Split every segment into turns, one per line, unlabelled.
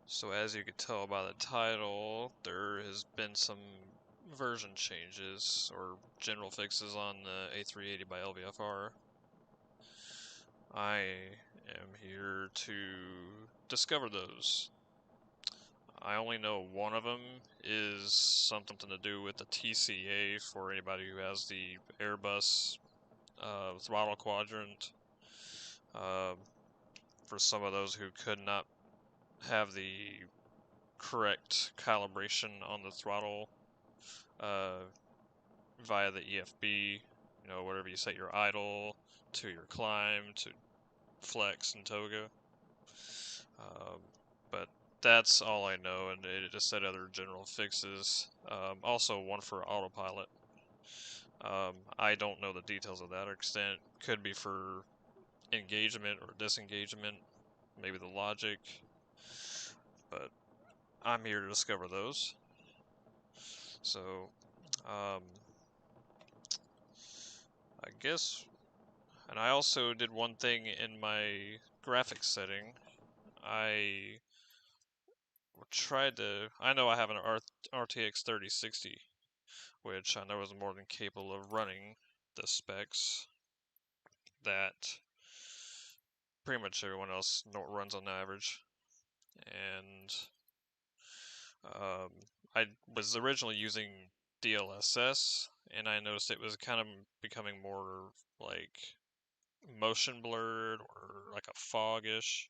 So as you can tell by the title, there has been some version changes or general fixes on the A380 by LVFR. I am here to discover those. I only know one of them is something to do with the TCA for anybody who has the Airbus throttle quadrant. For some of those who could not have the correct calibration on the throttle via the EFB, you know, whatever you set your idle to your climb to flex and toga. But that's all I know, and it just said other general fixes. Also one for autopilot. I don't know the details of that extent. Could be for engagement or disengagement, maybe the logic, but I'm here to discover those. So, I guess, and I also did one thing in my graphics setting. I tried to, I know I have an RTX 3060, which I know is more than capable of running the specs that pretty much everyone else runs on average. And I was originally using DLSS, and I noticed it was kind of becoming more like motion blurred or like a foggish.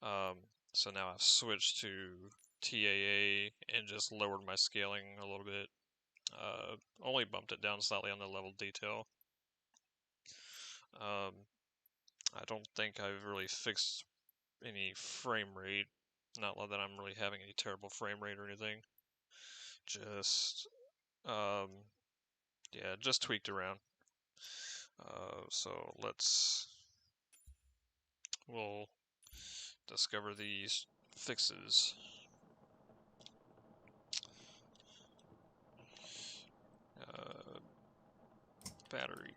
So now I've switched to TAA and just lowered my scaling a little bit. Only bumped it down slightly on the level detail. I don't think I've really fixed any frame rate. Not that I'm really having any terrible frame rate or anything. Just, yeah, just tweaked around. So we'll discover these fixes. Battery.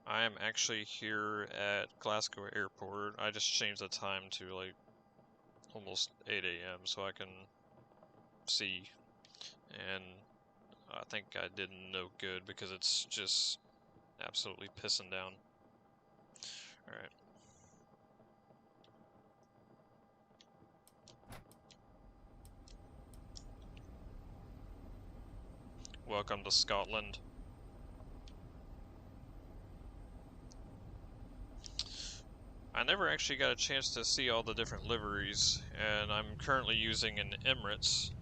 I am actually here at Glasgow Airport. I just changed the time to like almost 8 a.m. so I can see, and I think I did no good because it's just absolutely pissing down. Alright. Welcome to Scotland. I never actually got a chance to see all the different liveries, and I'm currently using an Emirates.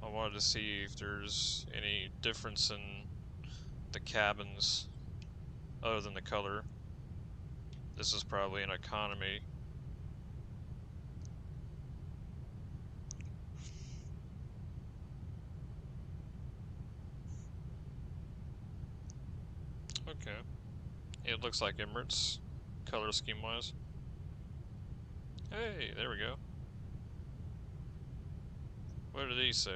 I wanted to see if there's any difference in the cabins other than the color. This is probably an economy. Okay. It looks like Emirates, color scheme wise. Hey, there we go. What did he say?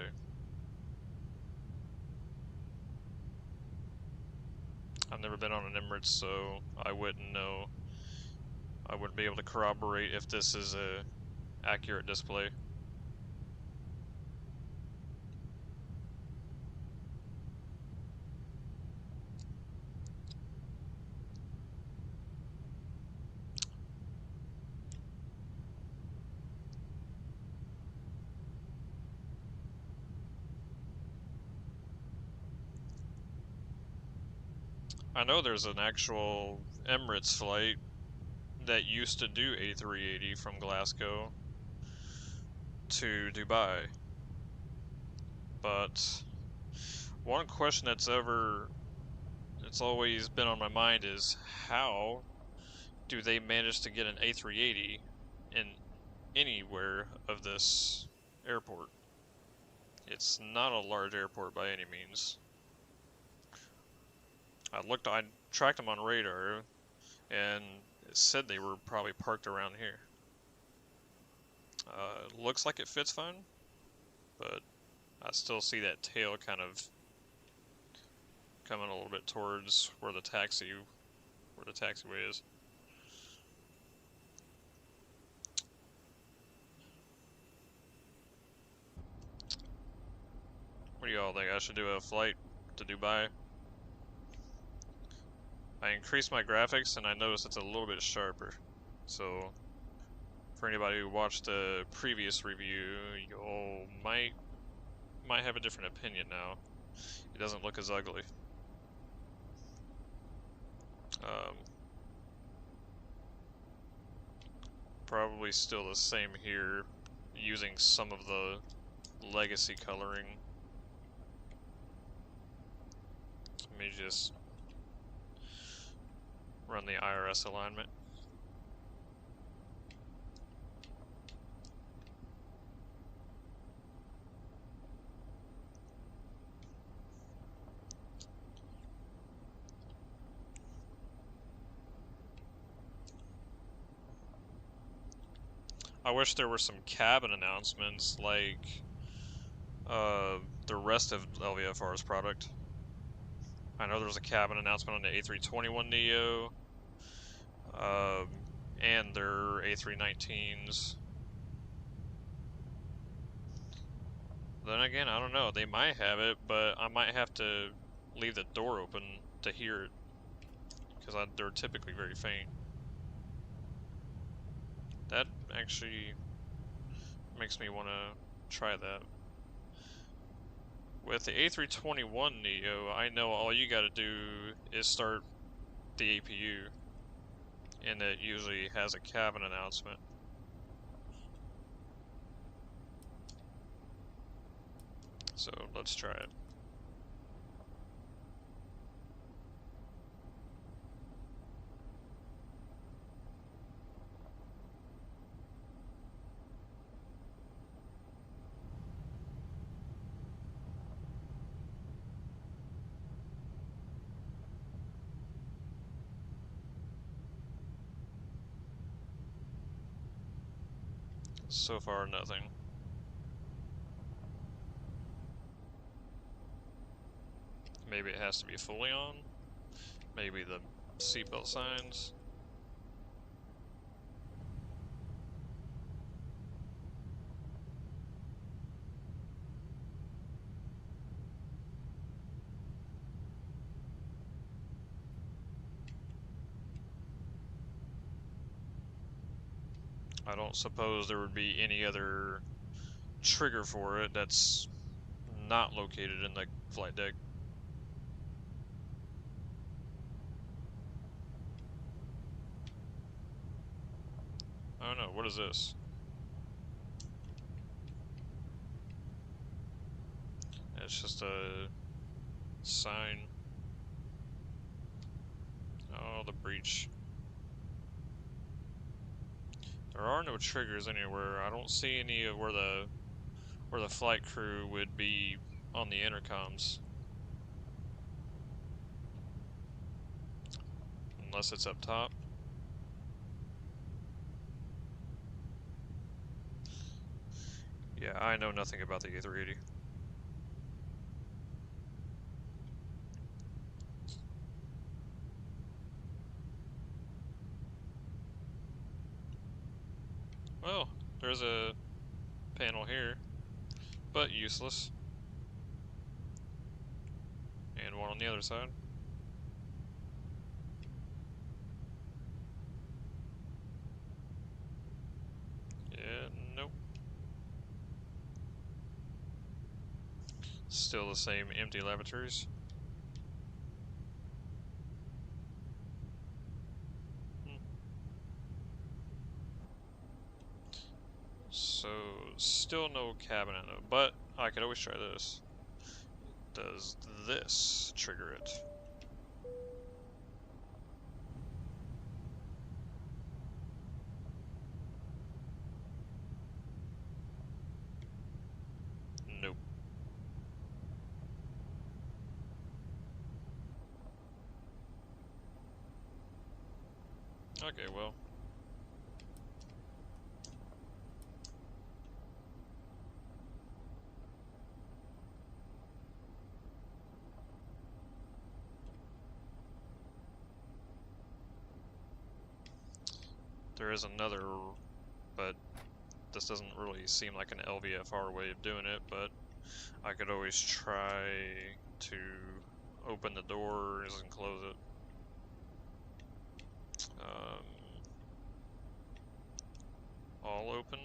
I've never been on an Emirates, so I wouldn't know. I wouldn't be able to corroborate if this is a accurate display. I know there's an actual Emirates flight that used to do A380 from Glasgow to Dubai. But one question it's always been on my mind is how do they manage to get an A380 in anywhere of this airport? It's not a large airport by any means. I tracked them on radar, and it said they were probably parked around here. Looks like it fits fine, but I still see that tail kind of coming a little bit towards where the taxiway is. What do y'all think? I should do a flight to Dubai? I increased my graphics and I noticed it's a little bit sharper. So, for anybody who watched the previous review, you might have a different opinion now. It doesn't look as ugly. Probably still the same here, using some of the legacy coloring. Let me just run the IRS alignment. I wish there were some cabin announcements like the rest of LVFR's product. I know there was a cabin announcement on the A321neo and their A319s. Then again, I don't know. They might have it, but I might have to leave the door open to hear it because they're typically very faint. That actually makes me want to try that. With the A321neo, I know all you gotta do is start the APU, and it usually has a cabin announcement. So let's try it. So far, nothing. Maybe it has to be fully on. Maybe the seatbelt signs. I don't suppose there would be any other trigger for it that's not located in the flight deck. I don't know, what is this? It's just a sign. Oh, the breach. There are no triggers anywhere. I don't see any of where the flight crew would be on the intercoms. Unless it's up top. Yeah, I know nothing about the A380. Well, there's a panel here, but useless. And one on the other side. Yeah, nope. Still the same empty lavatories. So, still no cabin in it, but I could always try this. Does this trigger it? Nope. Okay, well. There is another, but this doesn't really seem like an LVFR way of doing it, but I could always try to open the doors and close it. All open.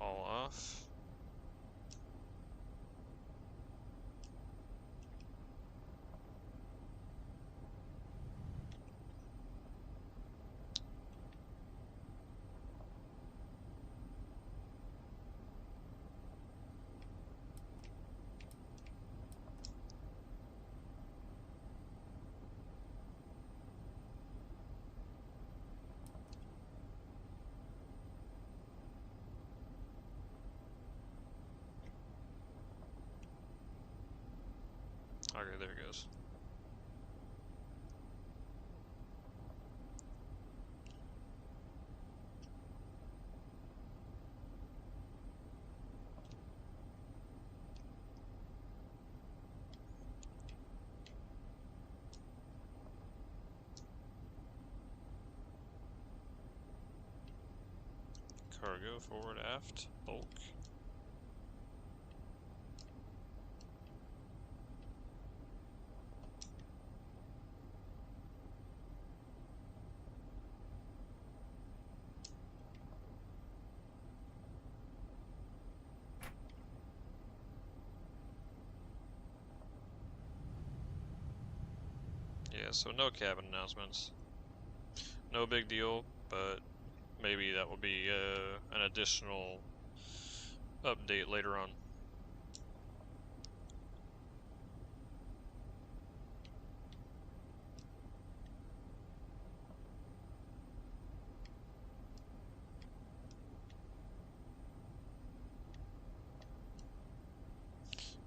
All off. Okay, there it goes. Cargo, forward, aft, bulk. Yeah, so no cabin announcements. No big deal, but maybe that will be an additional update later on.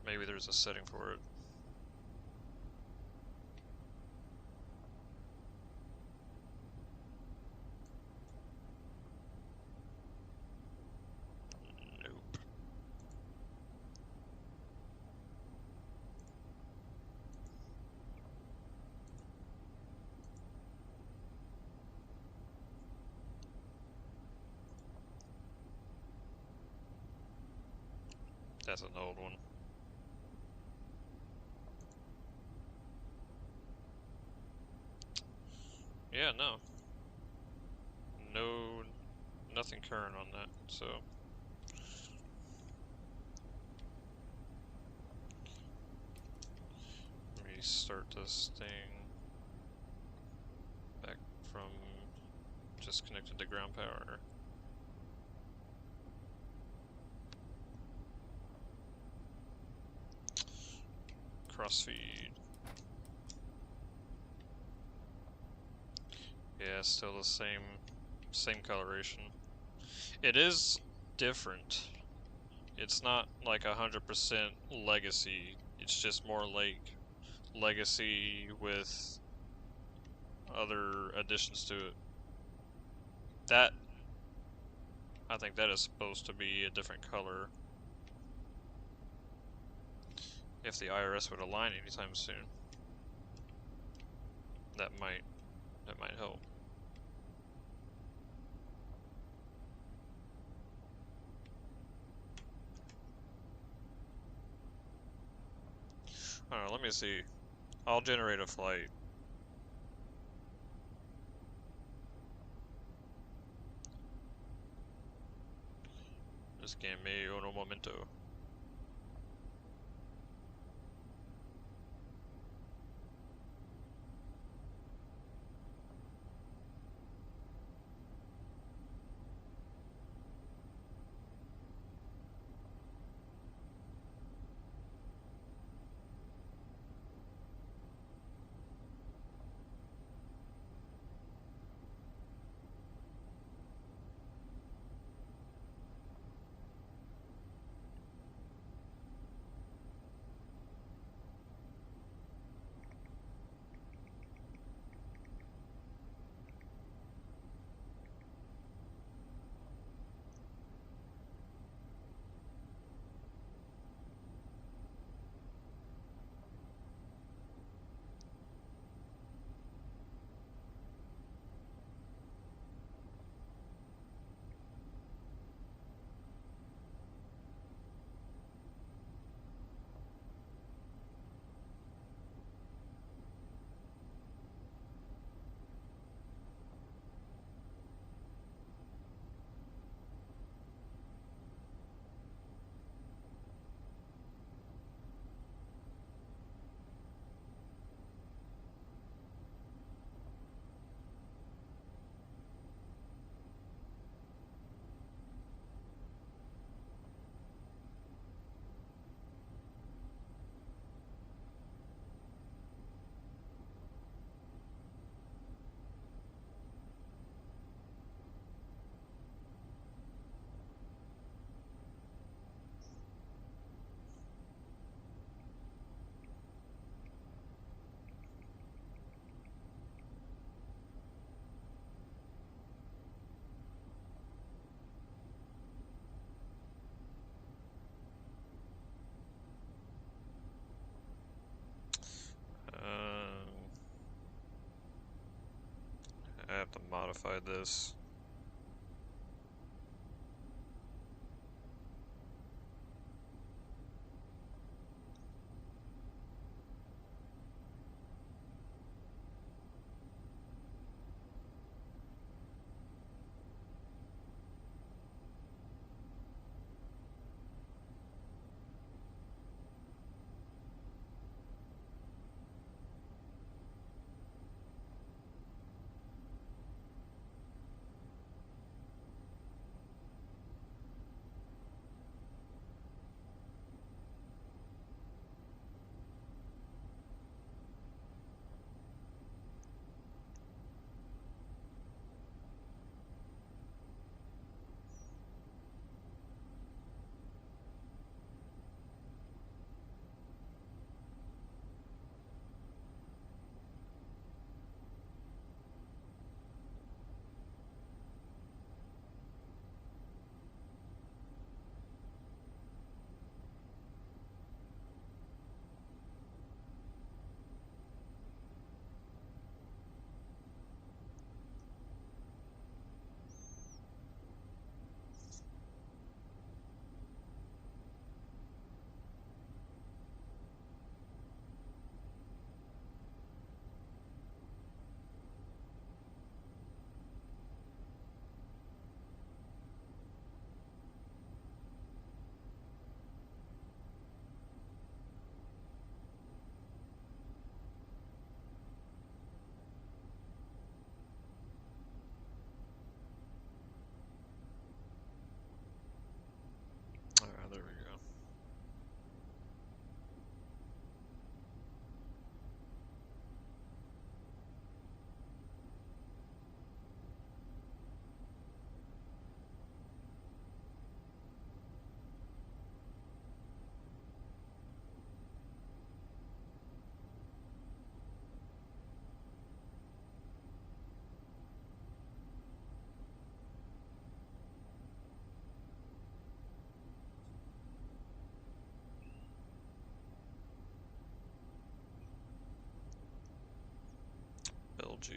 Maybe there's a setting for it. Nope. That's an old one. Yeah, no. No, nothing current on that, so. Let me start this thing back from just connected to ground power. Crossfeed. Yeah, still the same coloration. It is different. It's not like 100% legacy. It's just more like legacy with other additions to it. That, I think that is supposed to be a different color. If the IRS would align anytime soon, that might help. I don't know, let me see. I'll generate a flight. Just give me uno momento. to modify this. Alright, there we go. LG.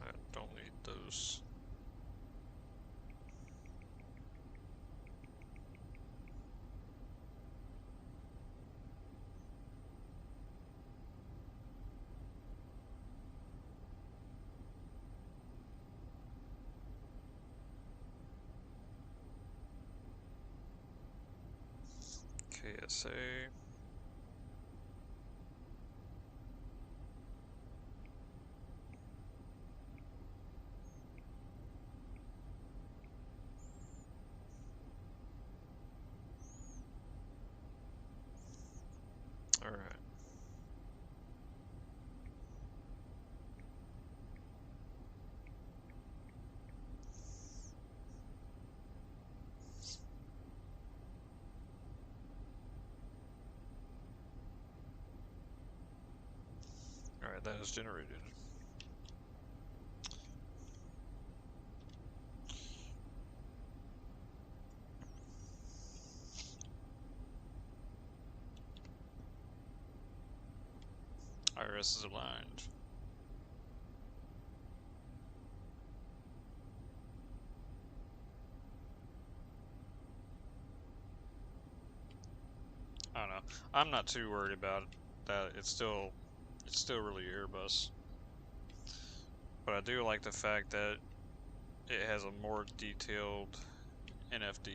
I don't need those. KSA. Alright. Alright, that is generated. Iris is aligned. I don't know. I'm not too worried about that. It's still really Airbus. But I do like the fact that it has a more detailed NFD,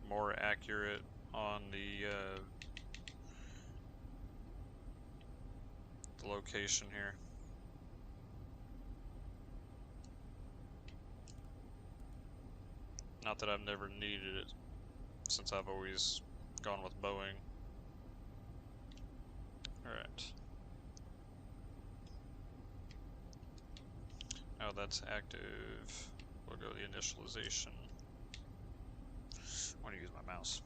more accurate on the location here. Not that I've never needed it, since I've always gone with Boeing. Alright. Now that's active. We'll go to the initialization. I want to use my mouse.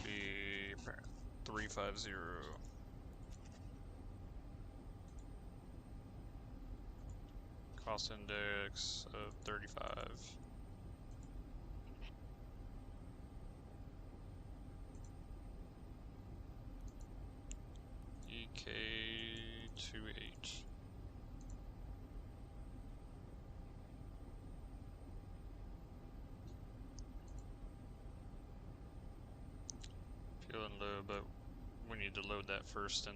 Be 350. Cost index of 35. EK28. Feeling low, but we need to load that first in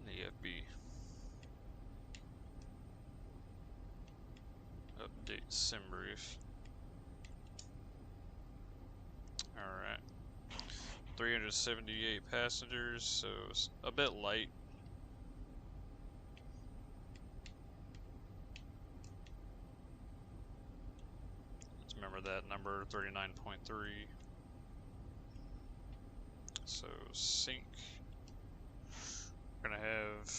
the EFB. Update sim brief. Alright. 378 passengers, so it's a bit light. Let's remember that number, 39.3. So sync. We're gonna have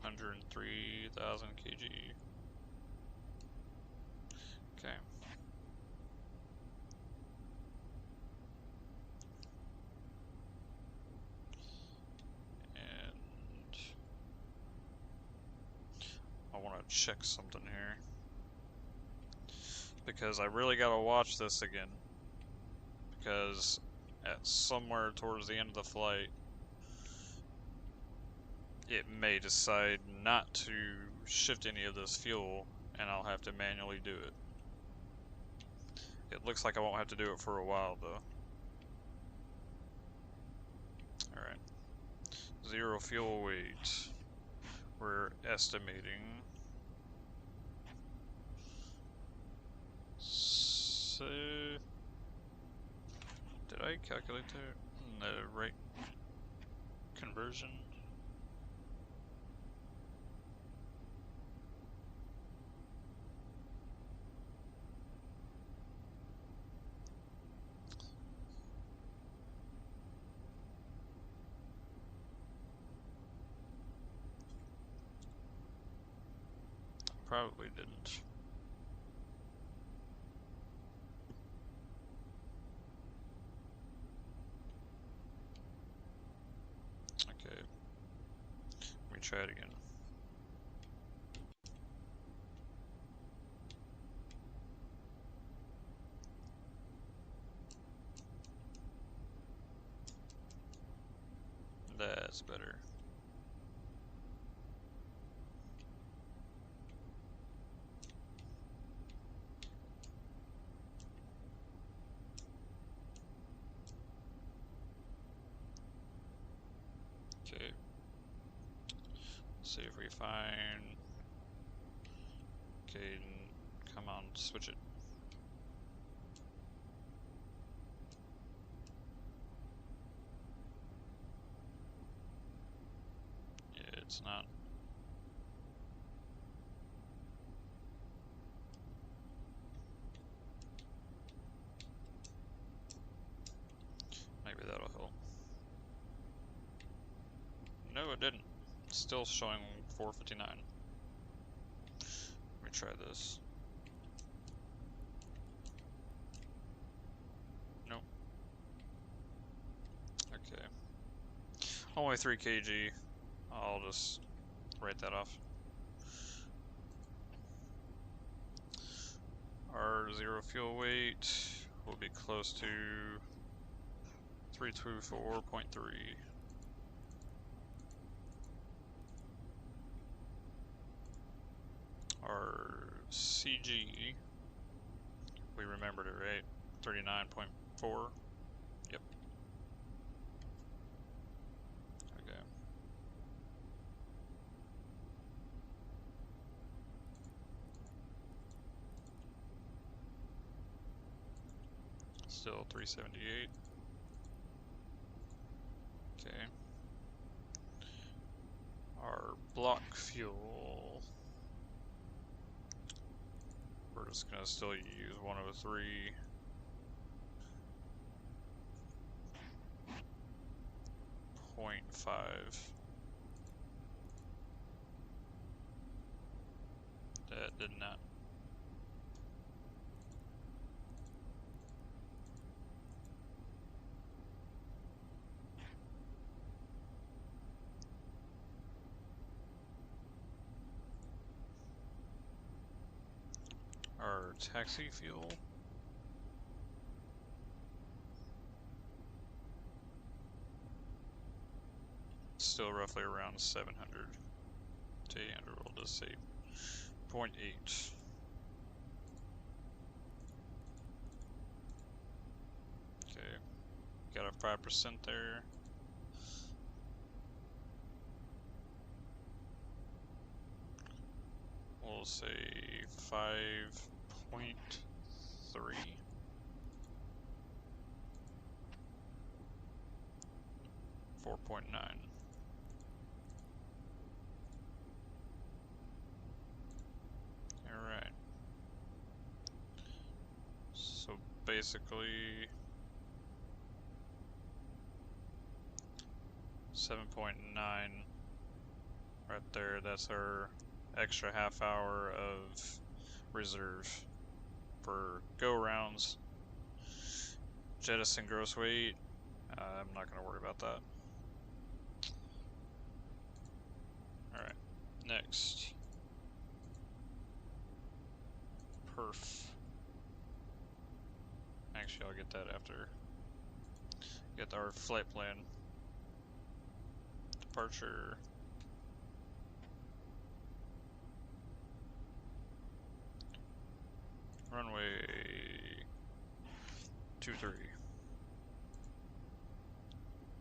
103,000 kg. Okay. And I want to check something here, because I really gotta watch this again, because at somewhere towards the end of the flight it may decide not to shift any of this fuel, and I'll have to manually do it. It looks like I won't have to do it for a while though. Alright. Zero fuel weight. We're estimating. So, did I calculate the right conversion? Probably didn't. Okay. Let me try it again. That's better. Okay. See if we find. Okay, come on, switch it. Yeah, it's not. Maybe that'll help. No, it didn't. It's still showing 459. Let me try this. Nope. Okay. Only 3 kg. I'll just write that off. Our zero fuel weight will be close to 324.3. Our CG, we remembered it, right? 39.4. Yep. Okay. Still 378. Okay. Our block fuel, we're just gonna still use 103.5. That did not. Our taxi fuel, still roughly around 700 to 800. We'll just say 0.8. Okay, got a 5% there. We'll say 5.3. 4.9. Alright. So basically 7.9 right there. That's our extra half hour of reserve for go rounds. Jettison gross weight. I'm not going to worry about that. Alright, next. Perf. Actually, I'll get that after. Get our flight plan. Departure. Runway 23.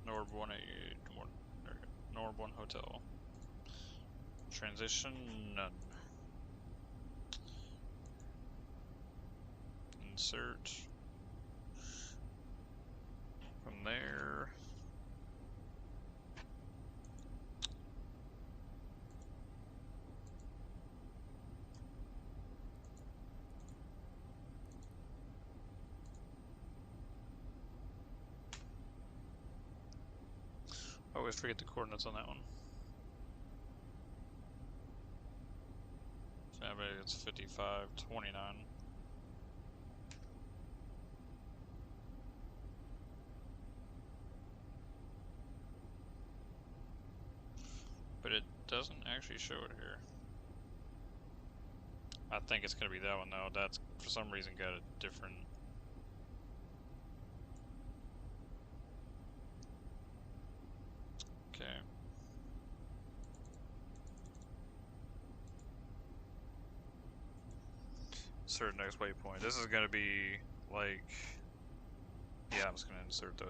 Norb 181. Norb 1 Hotel. Transition none. Insert. From there. I always forget the coordinates on that one. So it's 55.29. But it doesn't actually show it here. I think it's gonna be that one though. That's for some reason got a different. Okay. Insert next waypoint. This is gonna be like, yeah, I'm just gonna insert the.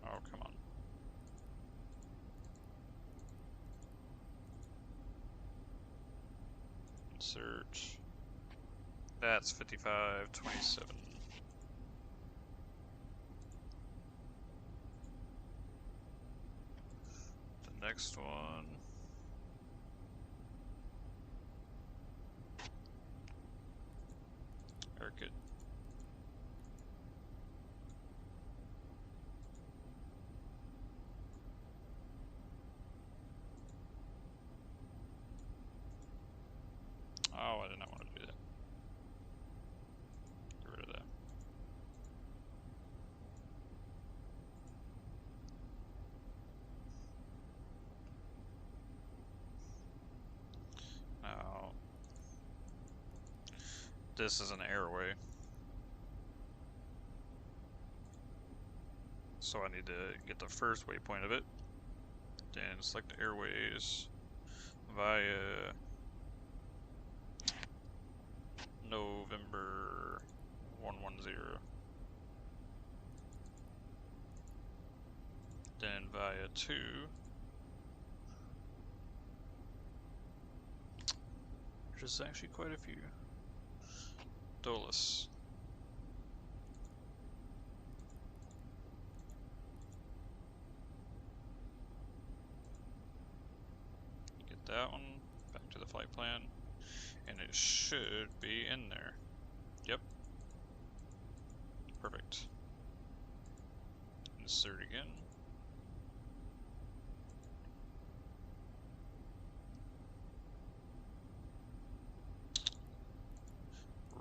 Oh, come on. Insert. That's 55.27. The next one. Good. Oh, I did not want to do that. Get rid of that. Now, This is an airway. So I need to get the first waypoint of it. Then select airways via November 110. Then via 2. There's actually quite a few. Dulles. Get that one. Back to the flight plan. And it should be in there. Yep. Perfect. Insert again.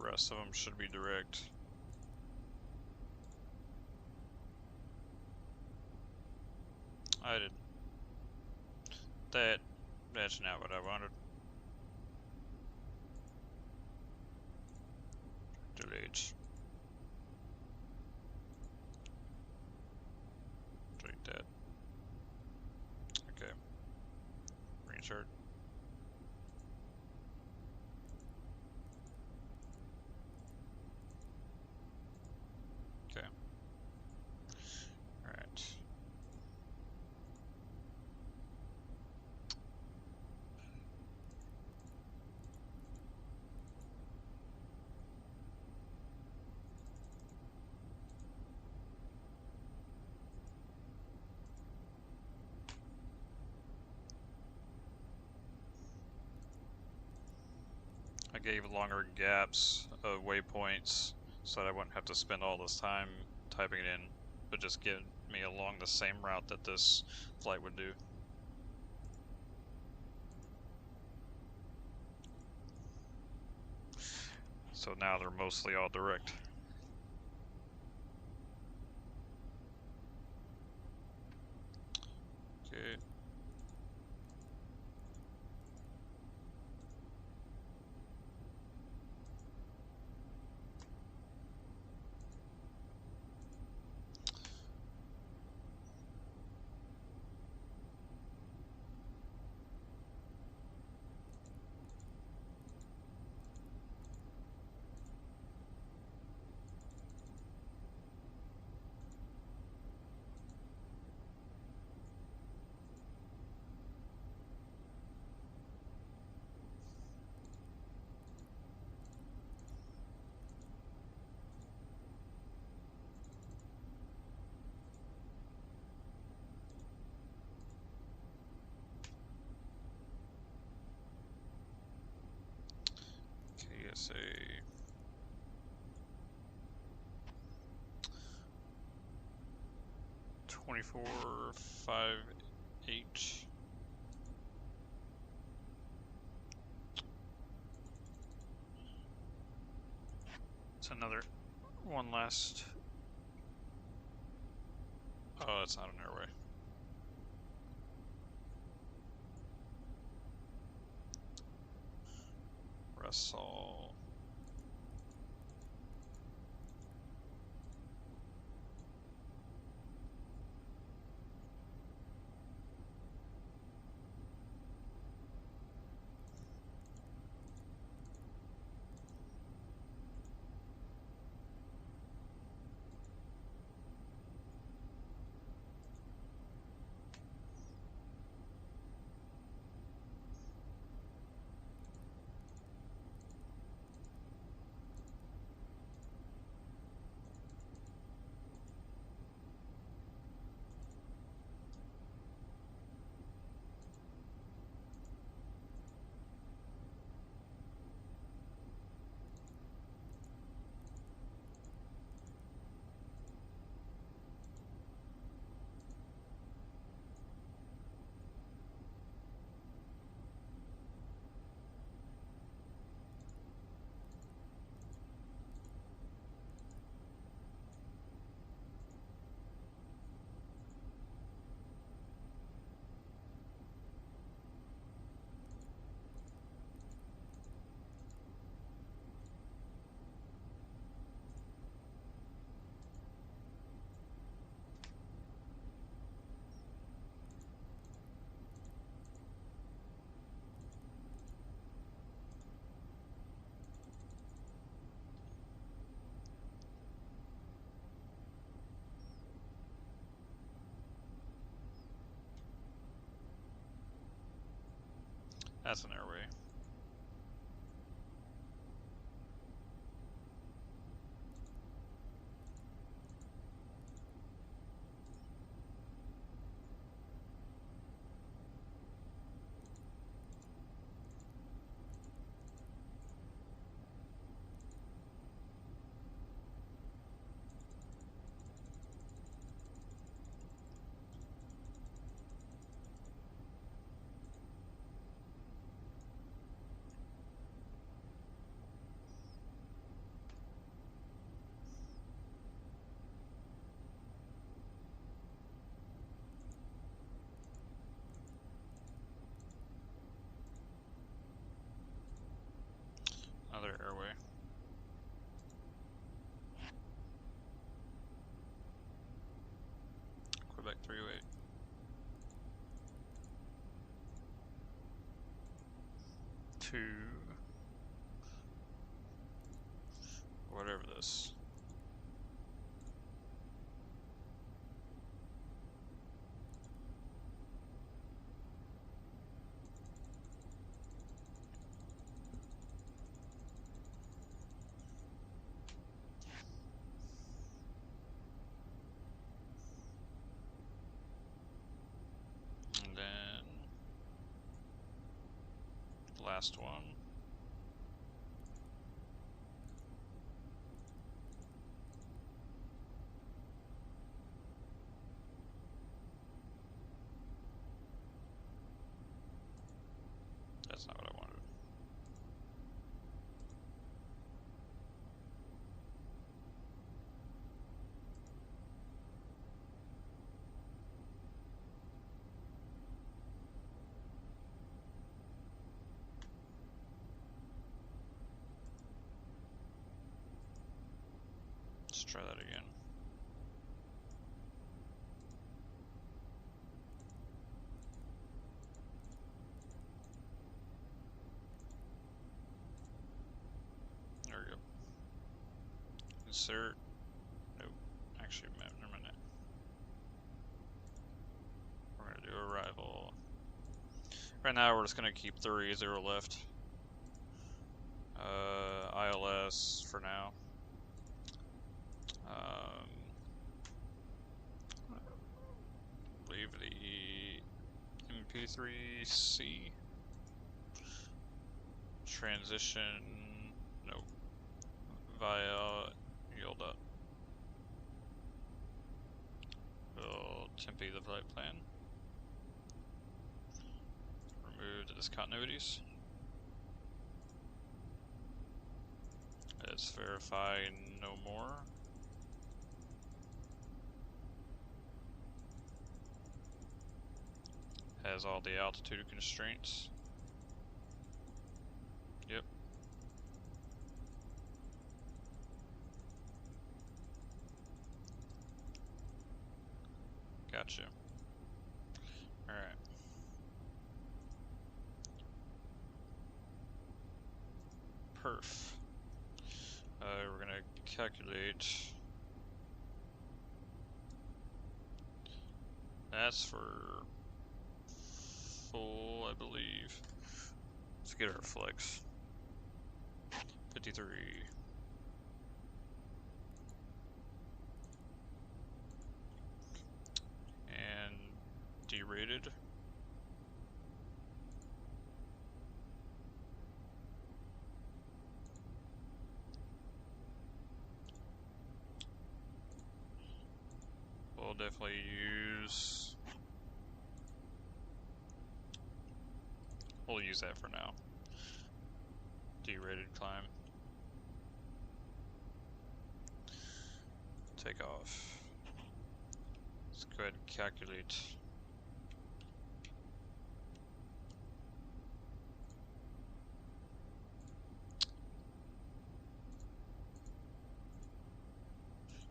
Rest of them should be direct. I did. That's not what I wanted. Delete. Delete that. Okay. Reinsert. Okay. Alright. I gave longer gaps of waypoints so that I wouldn't have to spend all this time typing it in, but just get me along the same route that this flight would do. So now they're mostly all direct. Okay. KSA 2458. It's another one last. Oh, that's not an airway. Russell. That's an airway. Another airway. Quebec 308. To whatever this. And then last one. That's not what I wanted. Let's try that again. There we go. Insert. Nope. Actually, never mind. We're gonna do arrival. Right now, we're just gonna keep 3-0 left. ILS for now. Leave the MP3C. Transition. Nope. Via yield up. We'll tempe the flight plan. Remove the discontinuities. Let's verify no more. Has all the altitude constraints. Yep. Gotcha. Alright. Perf. We're gonna calculate. That's for full, I believe. Let's get our flex. 53. And derated. We'll definitely use. We'll use that for now. Derated climb. Take off. Let's go ahead and calculate.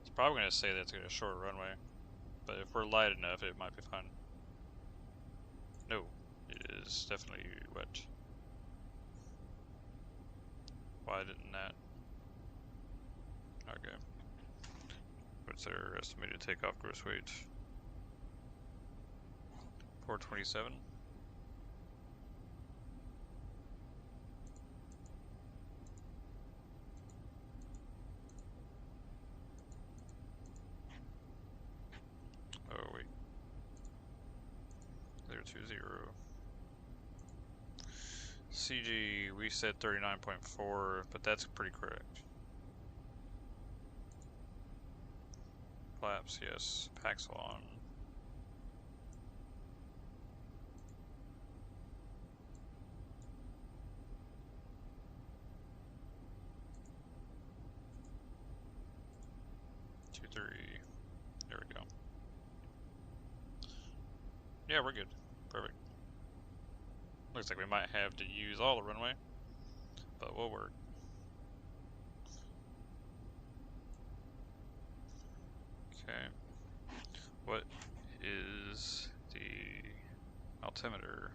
It's probably going to say that's a short runway, but if we're light enough, it might be fine. No, it is definitely wet. Why didn't that? Okay. What's our estimated takeoff gross weight? 427. 20. CG, we said 39.4, but that's pretty correct. Flaps, yes. Paxel on. Two, three. There we go. Yeah, we're good. Perfect. Looks like we might have to use all the runway, but we'll work. Okay. What is the altimeter?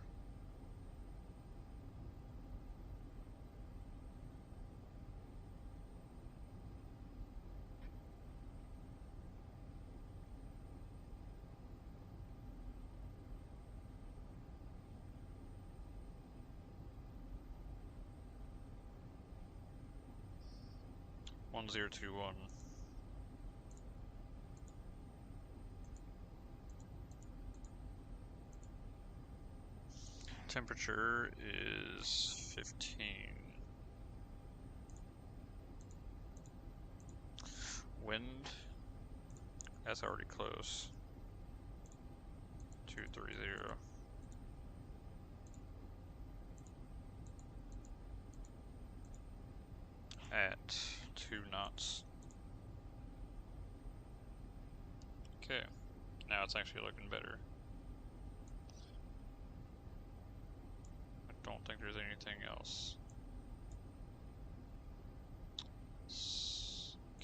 One zero two one. Temperature is 15. Wind, that's already close. 230. At 2 knots. Okay, now it's actually looking better. I don't think there's anything else.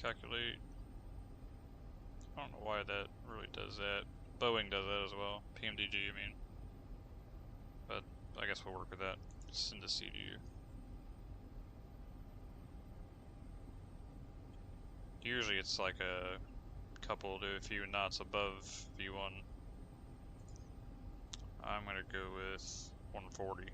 Calculate. I don't know why that really does that. Boeing does that as well. PMDG, I mean. But I guess we'll work with that. Send to CDU. Usually it's like a couple to a few knots above V1. I'm gonna go with 140.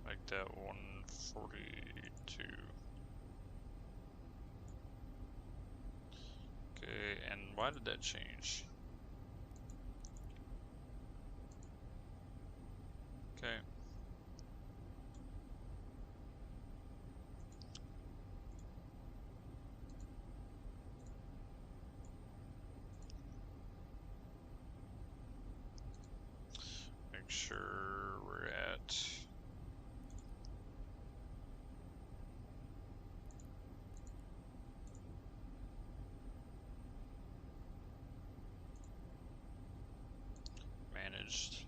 Make that 142. Okay, and why did that change? Okay. Make sure we're at managed.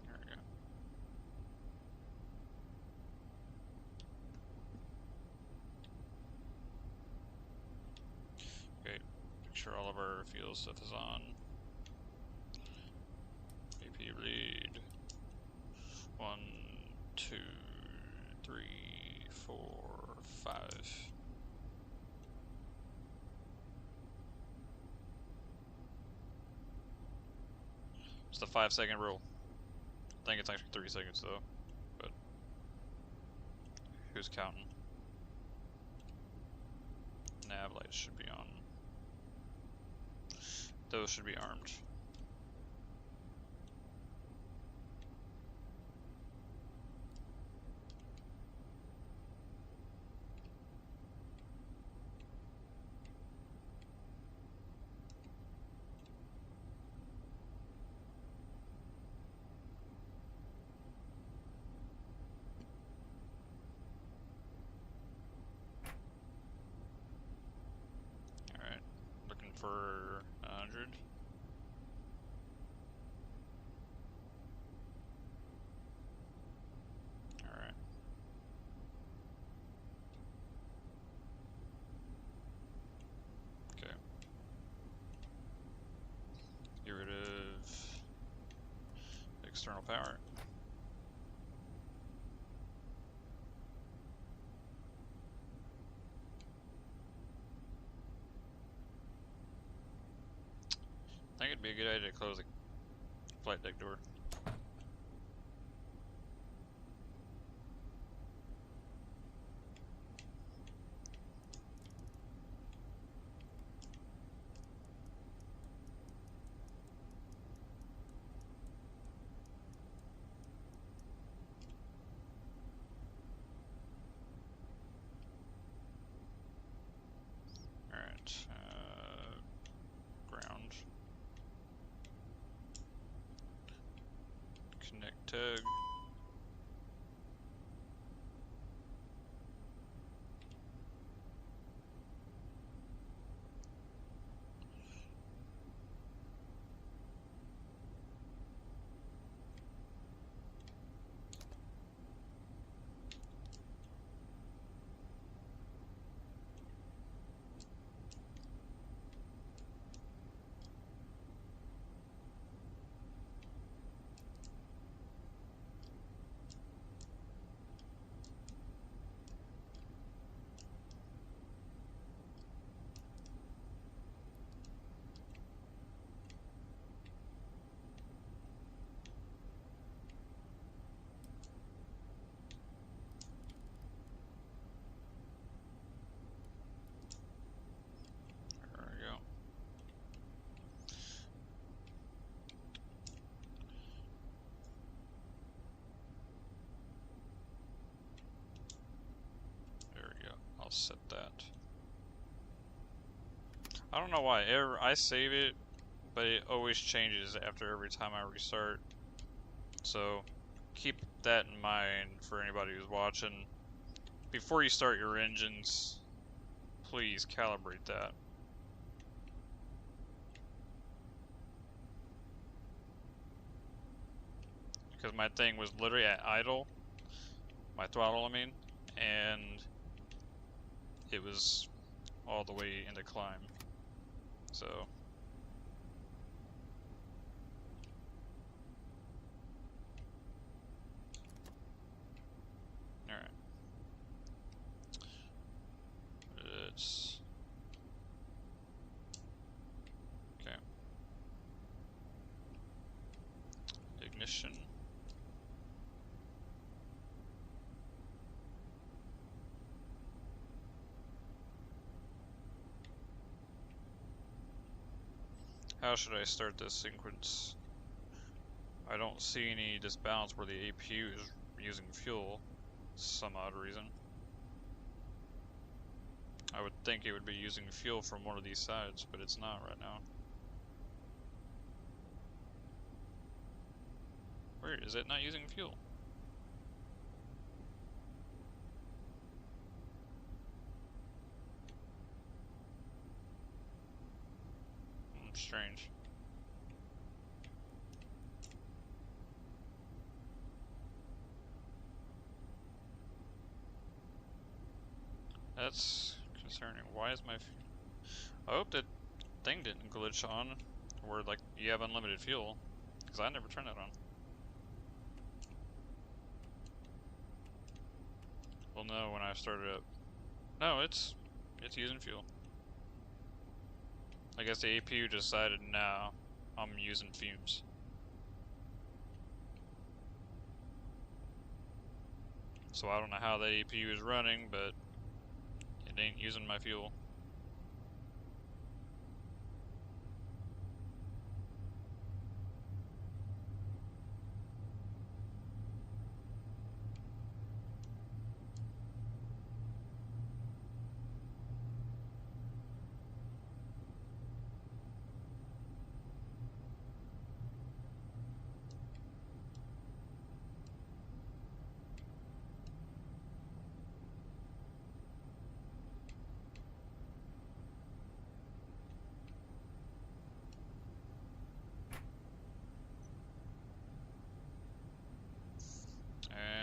There we go. Okay, make sure all of our fuel stuff is on. AP read. 1, 2, 3, 4, 5. It's the 5-second rule. I think it's actually 3 seconds though, but who's counting? Nav lights should be on. Those should be armed. Alright, looking for 100. Alright. Okay. Get rid of external power. Might be a good idea to close the flight deck door. Alright, ground. Connect tug. There we go. There we go. I'll set that. I don't know why. I save it, but it always changes after every time I restart. So keep that in mind for anybody who's watching. Before you start your engines, please calibrate that. Because my thing was literally at idle, my throttle I mean, and it was all the way into climb. So alright. It's okay. Ignition. How should I start this sequence? I don't see any disbalance where the APU is using fuel for some odd reason. I would think it would be using fuel from one of these sides, but it's not right now. Weird, is it not using fuel? Strange. That's concerning. Why is my... I hope that thing didn't glitch on, where like you have unlimited fuel, because I never turned that on. Well, no, when I started up. No, it's using fuel. I guess the APU decided now I'm using fumes. So I don't know how that APU is running, but it ain't using my fuel.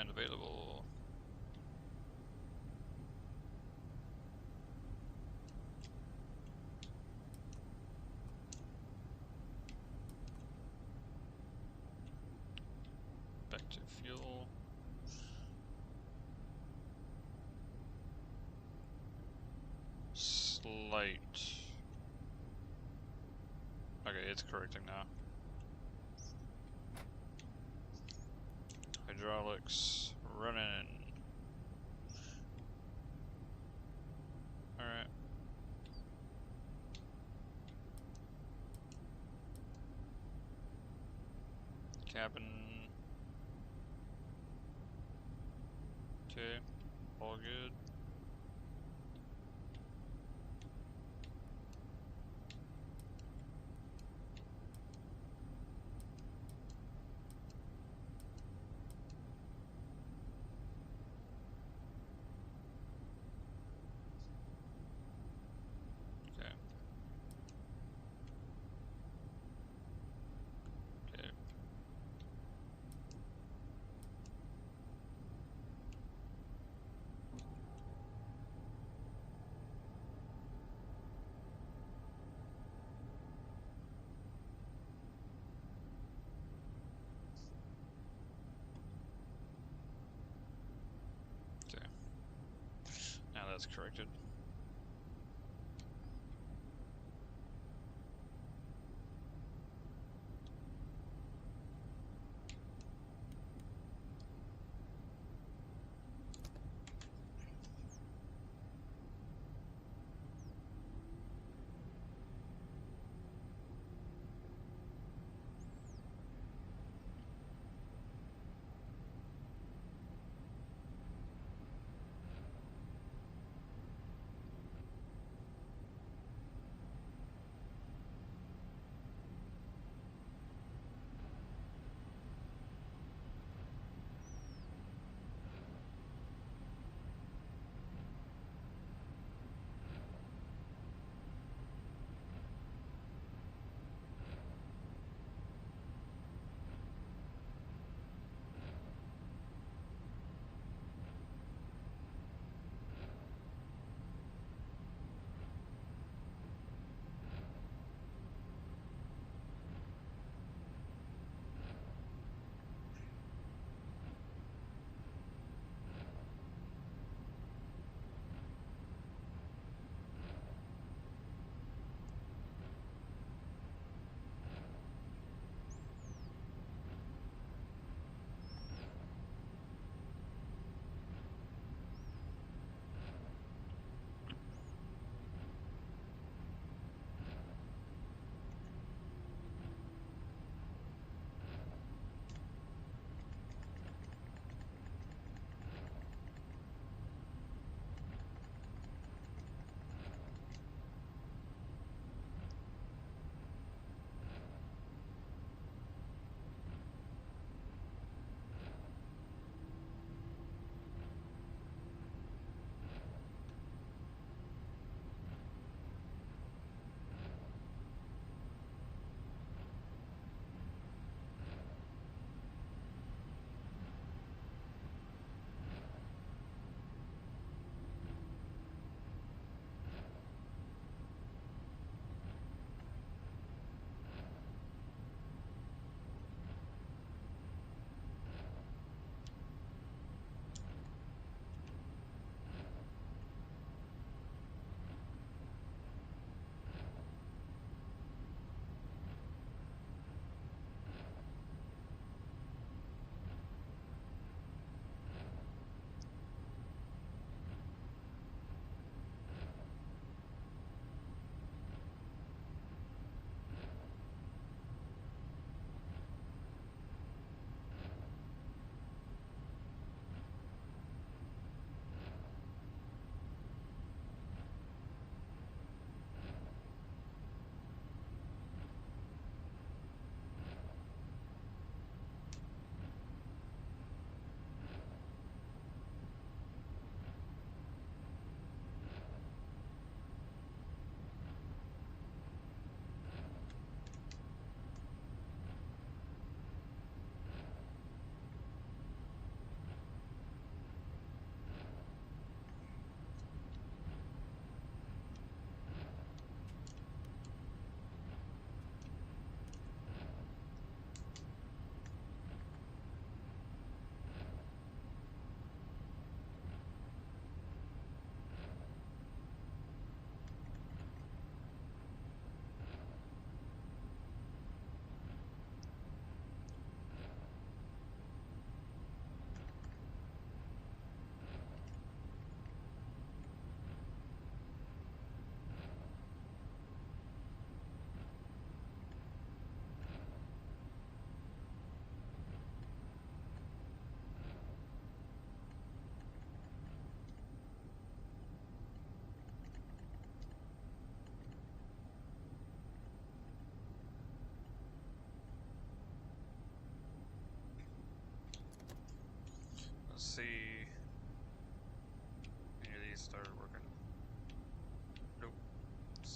And available. Back to fuel. Slight. Okay, it's correcting now. Hydraulics running. Alright. Cabin. Okay. All good. Okay. Okay. Okay. Now that's corrected.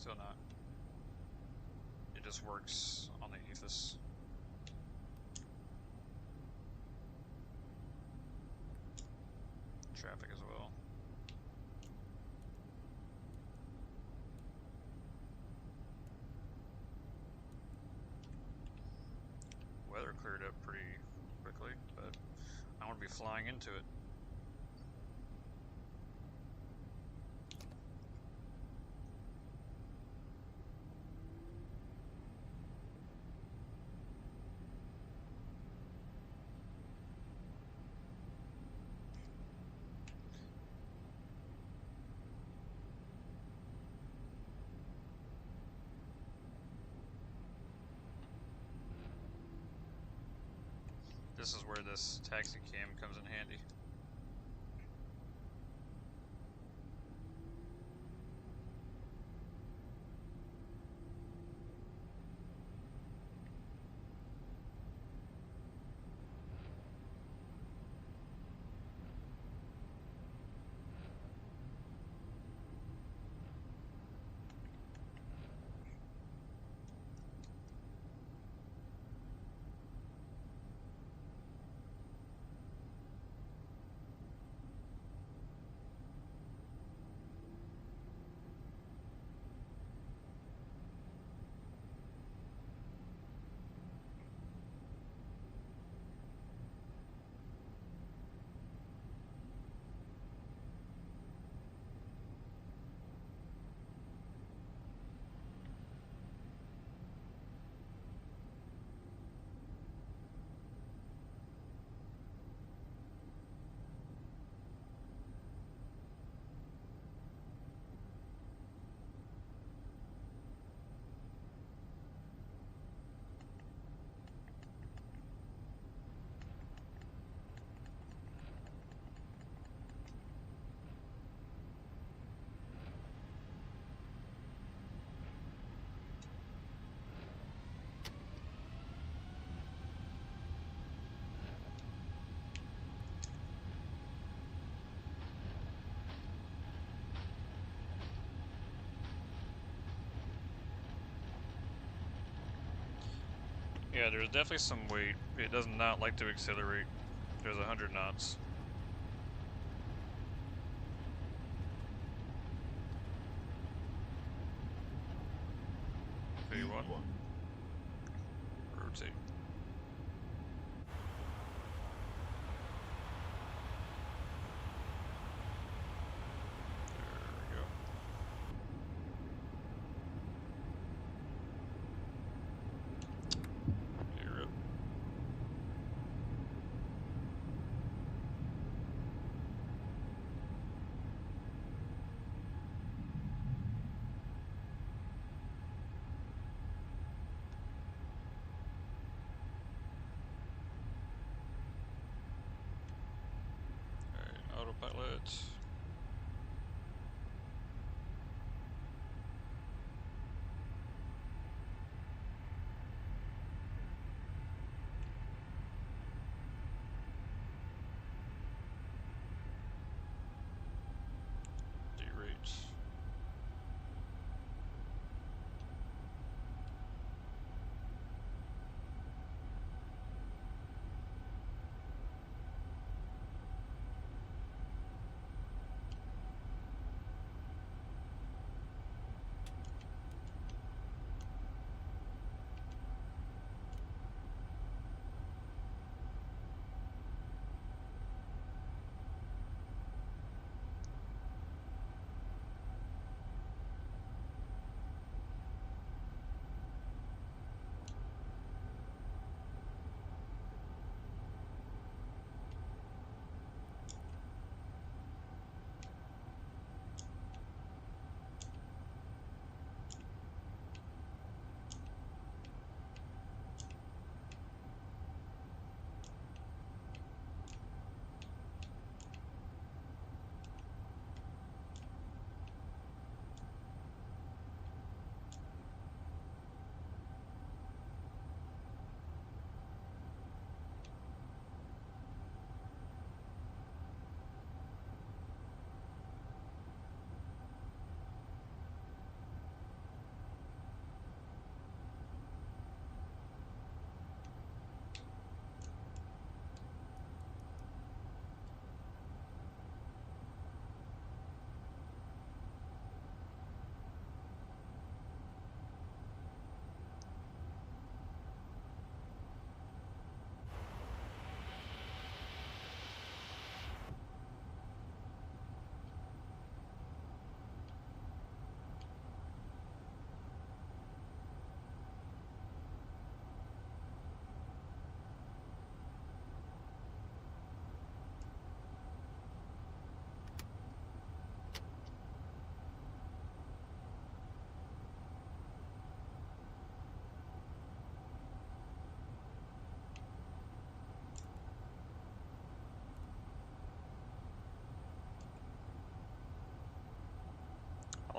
Still not. It just works on the ethos. Traffic as well. Weather cleared up pretty quickly, but I want to be flying into it. This is where this taxi cam comes in handy. Yeah, there's definitely some weight. It does not like to accelerate. There's 100 knots. V1. Rotate. There we go. Gear up. Alright, autopilot. Derate.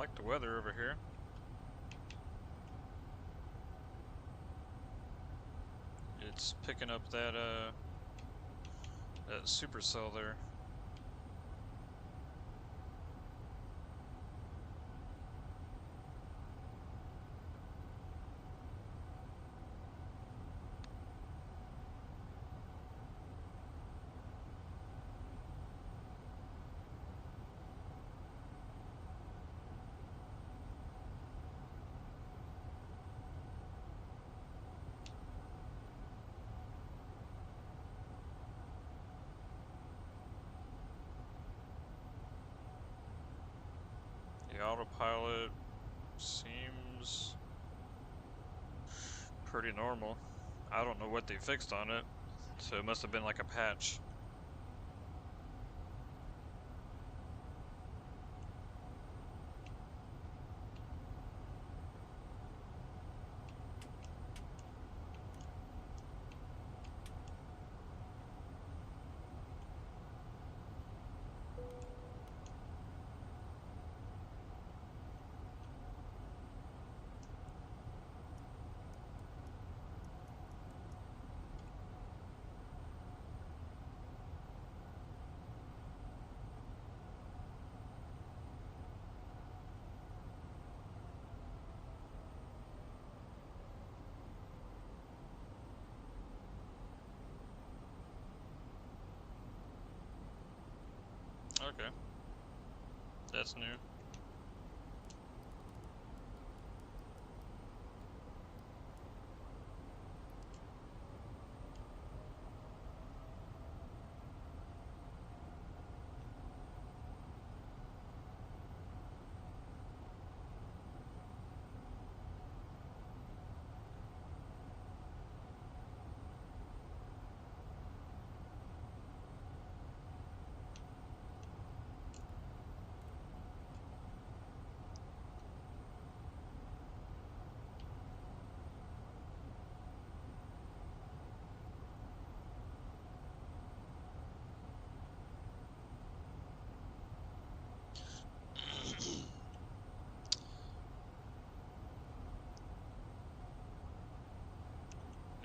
like the weather over here.
It's picking up that supercell there. The autopilot seems pretty normal. I don't know what they fixed on it, so it must have been like a patch. Okay. That's new.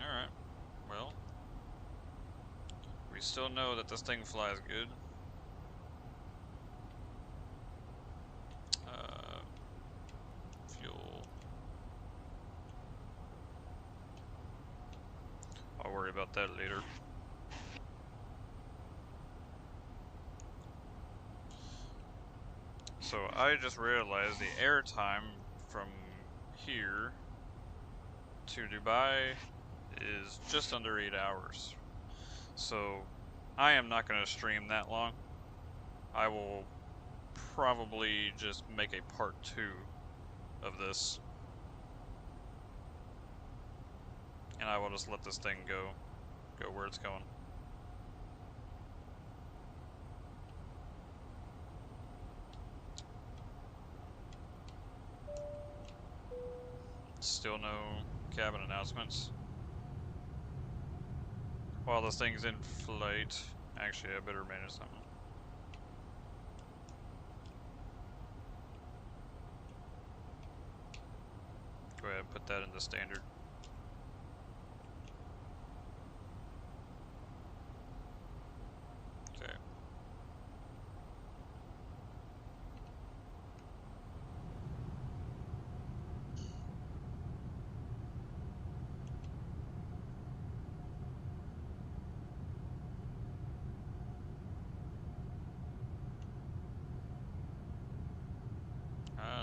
Alright. Well, we still know that this thing flies good. Uh, fuel. I'll worry about that later. So I just realized the air time from here to Dubai is just under 8 hours. So I am not going to stream that long. I will probably just make a part 2 of this. And I will just let this thing go where it's going. Still no cabin announcements. While this thing's in flight, actually I better manage something. Go ahead and put that in the standard. Okay.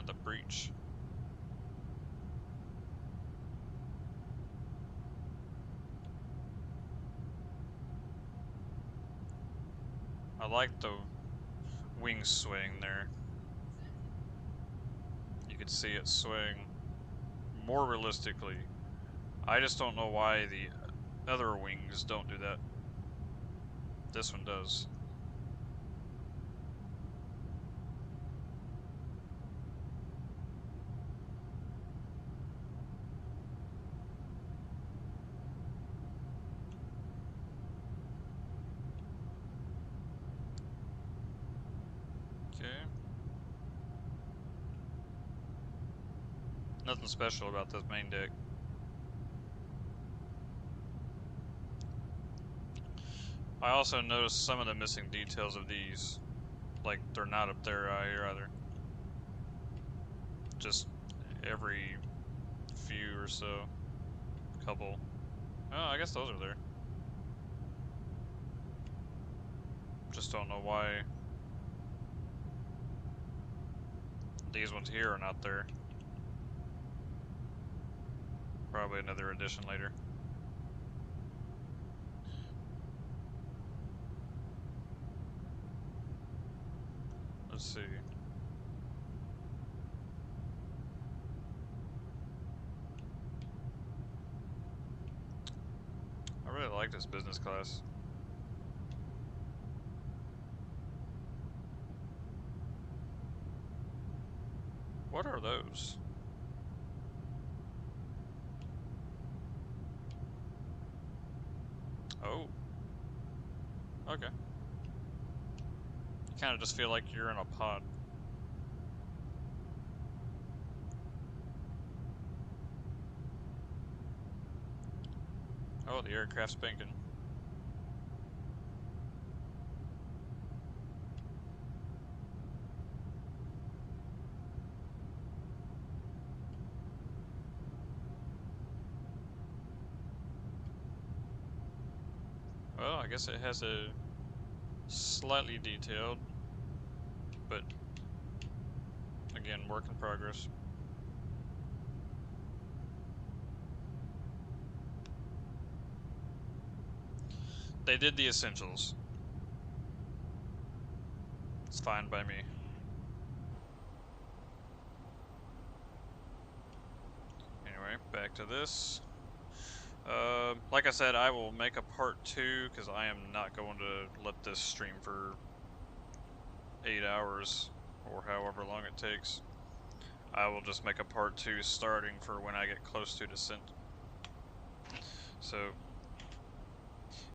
The breach. I like the wing swing there. You could see it swing more realistically. I just don't know why the other wings don't do that. This one does. Okay.
Nothing special about this main deck. I also noticed some of the missing details of these. Like, they're not up there here either. Just every few or so. Couple. Oh, I guess those are there. Just don't know why these ones here are not there. Probably another edition later. Let's see. I really like this business class. What are those? Oh, okay. You kind of just feel like you're in a pod. Oh, the aircraft's binking. Well, I guess it has a slightly detailed, but again, work in progress. They did the essentials. It's fine by me. Anyway, back to this. Like I said, I will make a part 2 because I am not going to let this stream for 8 hours or however long it takes. I will just make a part 2 starting for when I get close to descent. So